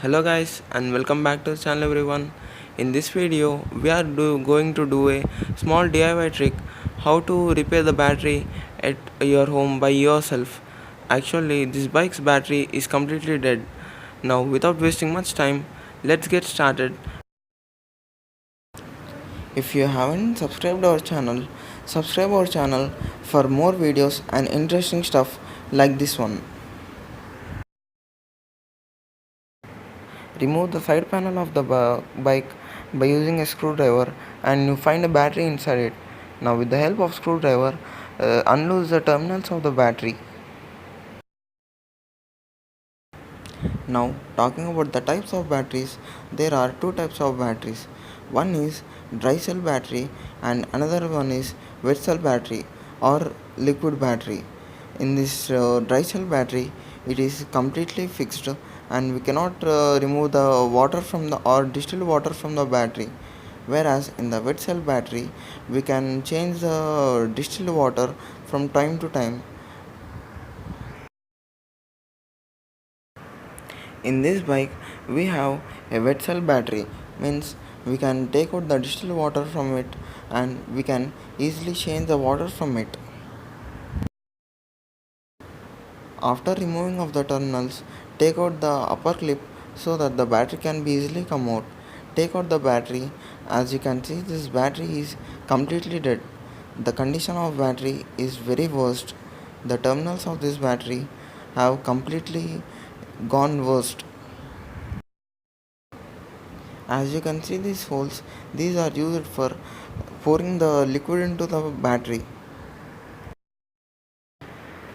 Hello guys and welcome back to the channel everyone. In this video we are going to do a small DIY trick how to repair the battery at your home by yourself. Actually this bike's battery is completely dead. Now without wasting much time, let's get started. If you haven't subscribe our channel for more videos and interesting stuff like this one. Remove the side panel of the bike by using a screwdriver and you find a battery inside it. Now with the help of screwdriver, unloose the terminals of the battery. Now talking about the types of batteries, there are two types of batteries. One is dry cell battery and another one is wet cell battery or liquid battery. In this dry cell battery, it is completely fixed and we cannot remove the water from the or distilled water from the battery. Whereas in the wet cell battery, we can change the distilled water from time to time. In this bike we have a wet cell battery, means we can take out the distilled water from it and we can easily change the water from it. After removing of the terminals, take out the upper clip so that the battery can be easily come out. Take out the battery. As you can see, this battery is completely dead. The condition of battery is very worst. The terminals of this battery have completely gone worst. As you can see these holes, these are used for pouring the liquid into the battery.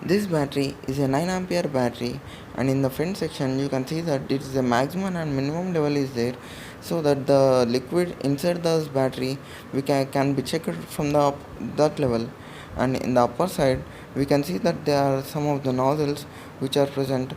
This battery is a 9 ampere battery, and in the front section you can see that it is a maximum and minimum level is there, so that the liquid inside this battery can be checked from that level. And in the upper side we can see that there are some of the nozzles which are present.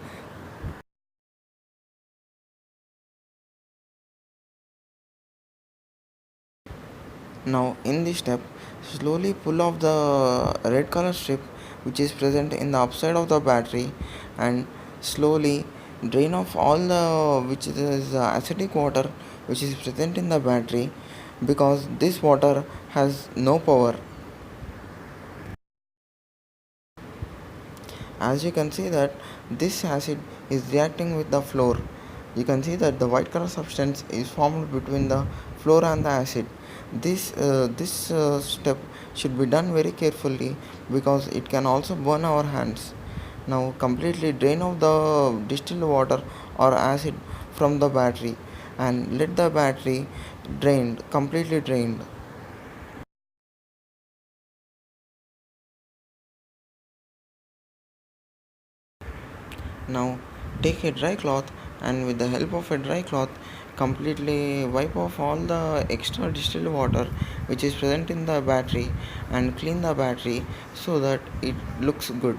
Now in this step, slowly pull off the red color strip which is present in the upside of the battery and slowly drain off all the which is acidic water which is present in the battery, because this water has no power. As you can see that this acid is reacting with the floor. You can see that the white color substance is formed between the floor and the acid. This step should be done very carefully because it can also burn our hands. Now completely drain off the distilled water or acid from the battery and let the battery completely drained. Now take a dry cloth and with the help of a dry cloth completely wipe off all the extra distilled water which is present in the battery and clean the battery so that it looks good.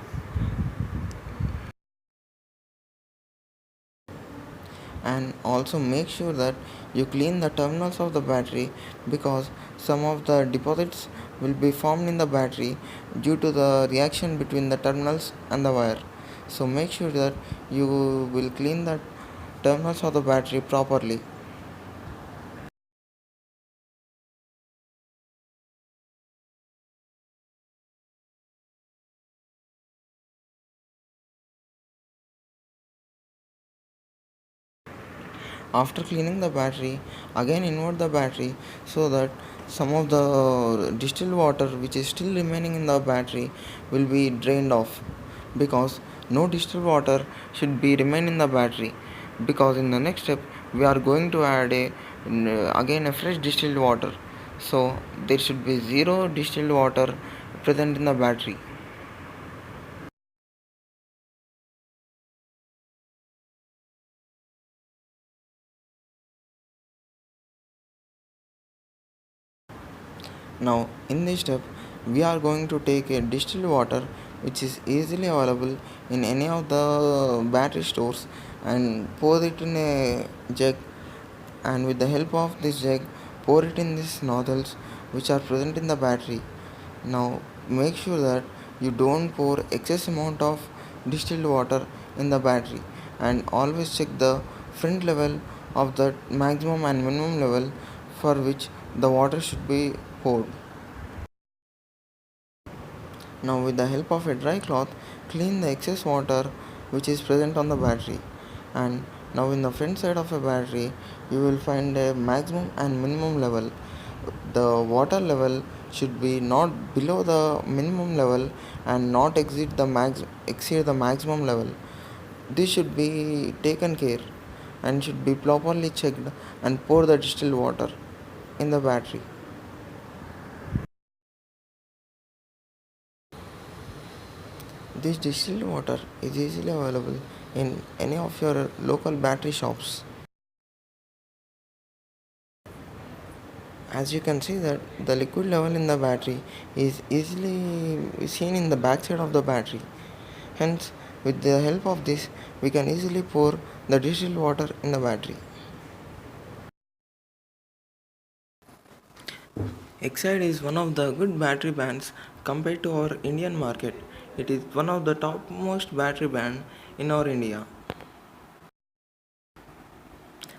And also make sure that you clean the terminals of the battery, because some of the deposits will be formed in the battery due to the reaction between the terminals and the wire. So make sure that you will clean the terminals of the battery properly. After cleaning the battery, again invert the battery so that some of the distilled water which is still remaining in the battery will be drained off, because no distilled water should be remain in the battery, because in the next step we are going to add again a fresh distilled water, so there should be zero distilled water present in the battery. Now in this step we are going to take a distilled water which is easily available in any of the battery stores and pour it in a jug, and with the help of this jug pour it in these nozzles which are present in the battery. Now make sure that you don't pour excess amount of distilled water in the battery and always check the front level of the maximum and minimum level for which the water should be poured. Now with the help of a dry cloth, clean the excess water which is present on the battery. And now in the front side of a battery, you will find a maximum and minimum level. The water level should be not below the minimum level and not exceed the maximum level. This should be taken care and should be properly checked and pour the distilled water in the battery. This distilled water is easily available in any of your local battery shops. As you can see that the liquid level in the battery is easily seen in the backside of the battery. Hence, with the help of this, we can easily pour the distilled water in the battery. Exide is one of the good battery brands compared to our Indian market. It is one of the topmost battery brand in our India.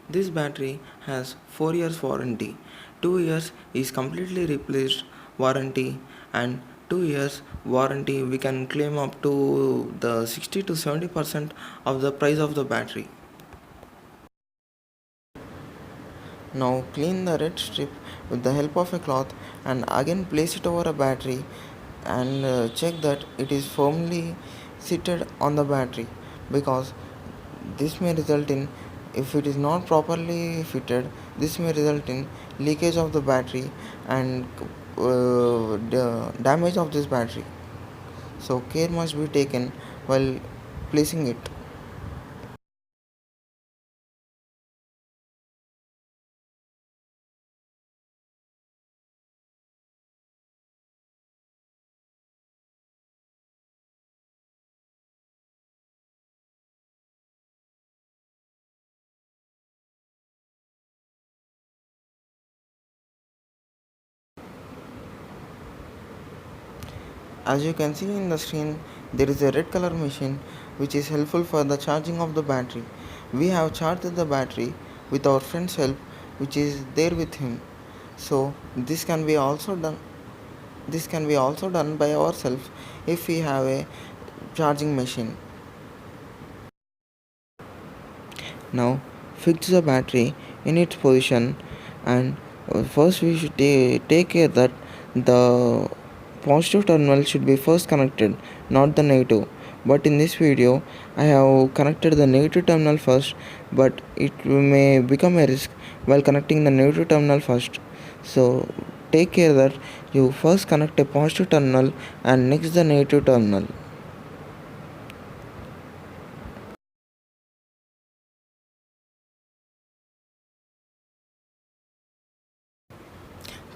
This battery has 4 years warranty. 2 years is completely replaced warranty, and 2 years warranty we can claim up to the 60 to 70% of the price of the battery. Now clean the red strip with the help of a cloth and again place it over a battery and check that it is firmly seated on the battery, because this may result in, if it is not properly fitted, this may result in leakage of the battery and the damage of this battery. So care must be taken while placing it. As you can see in the screen, there is a red color machine which is helpful for the charging of the battery. We have charged the battery with our friend's help, which is there with him. So this can be also done by ourselves if we have a charging machine. Now fix the battery in its position, and first we should take care that the positive terminal should be first connected, not the negative. But in this video I have connected the negative terminal first, but it may become a risk while connecting the negative terminal first. So take care that you first connect a positive terminal and next the negative terminal.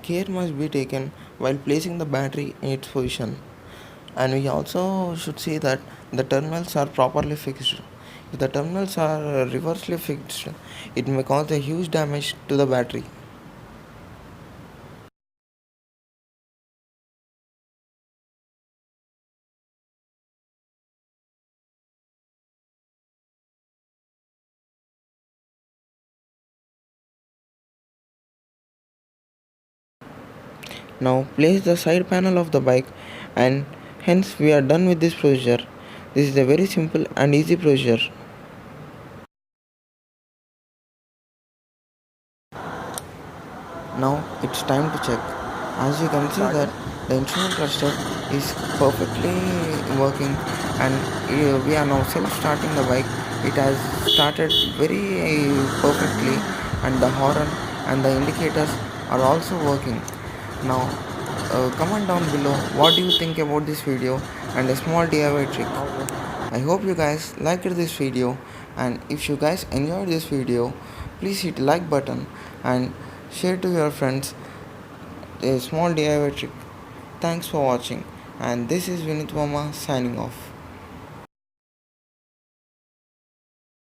Care must be taken while placing the battery in its position, and we also should see that the terminals are properly fixed. If the terminals are reversely fixed, it may cause a huge damage to the battery. Now place the side panel of the bike, and hence we are done with this procedure. This is a very simple and easy procedure. Now it's time to check. As you can see that the instrument cluster is perfectly working, and we are now self-starting the bike. It has started very perfectly, and the horn and the indicators are also working. Now comment down below what do you think about this video and a small DIY trick. I hope you guys liked this video, and if you guys enjoyed this video, please hit like button and share to your friends a small DIY trick. Thanks for watching, and this is Vinit Mama signing off.